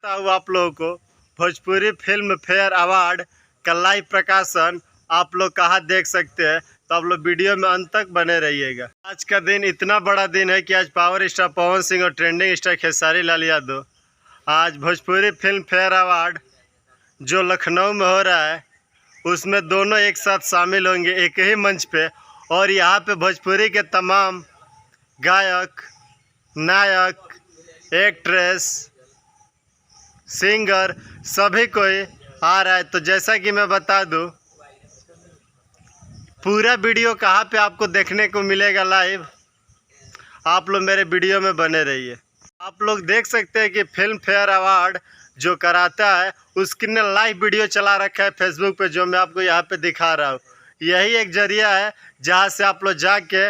हूँ आप लोगों को भोजपुरी फिल्म फेयर अवार्ड का लाइव प्रकाशन आप लोग कहाँ देख सकते हैं, तो आप लोग वीडियो में अंत तक बने रहिएगा। आज का दिन इतना बड़ा दिन है कि आज पावर स्टार पवन सिंह और ट्रेंडिंग स्टार खेसारी लाल यादव आज भोजपुरी फिल्म फेयर अवार्ड जो लखनऊ में हो रहा है उसमें दोनों एक साथ शामिल होंगे एक ही मंच पे। और यहाँ पे भोजपुरी के तमाम गायक, नायक, एक्ट्रेस, सिंगर सभी कोई आ रहा है। तो जैसा कि मैं बता दूं, पूरा वीडियो कहाँ पे आपको देखने को मिलेगा लाइव, आप लोग मेरे वीडियो में बने रहिए। आप लोग देख सकते हैं कि फिल्म फेयर अवार्ड जो कराता है उसकी ने लाइव वीडियो चला रखा है फेसबुक पे, जो मैं आपको यहाँ पे दिखा रहा हूँ। यही एक जरिया है जहाँ से आप लोग जाके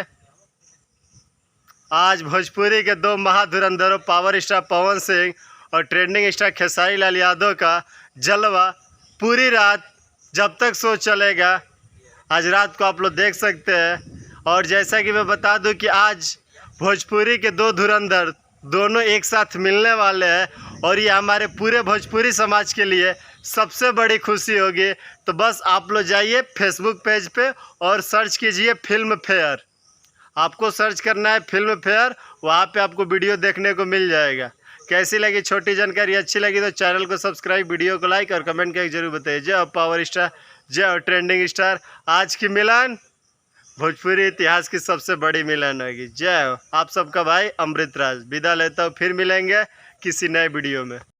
आज भोजपुरी के दो महाधुरंधरों पावर स्टार पवन सिंह और ट्रेंडिंग स्टार खेसारी लाल यादव का जलवा पूरी रात जब तक शो चलेगा आज रात को आप लोग देख सकते हैं। और जैसा कि मैं बता दूं कि आज भोजपुरी के दो धुरंधर दोनों एक साथ मिलने वाले हैं और ये हमारे पूरे भोजपुरी समाज के लिए सबसे बड़ी खुशी होगी। तो बस आप लोग जाइए फेसबुक पेज पे और सर्च कीजिए फिल्म फेयर। आपको सर्च करना है फिल्म फेयर, वहाँ पे आपको वीडियो देखने को मिल जाएगा। कैसी लगी छोटी जानकारी, अच्छी लगी तो चैनल को सब्सक्राइब, वीडियो को लाइक और कमेंट करके जरूर बताइए। जय पावर स्टार, जय ट्रेंडिंग स्टार। आज की मिलन भोजपुरी इतिहास की सबसे बड़ी मिलन होगी। जय हो। आप सबका भाई अमृत राज विदा लेता हूँ, फिर मिलेंगे किसी नए वीडियो में।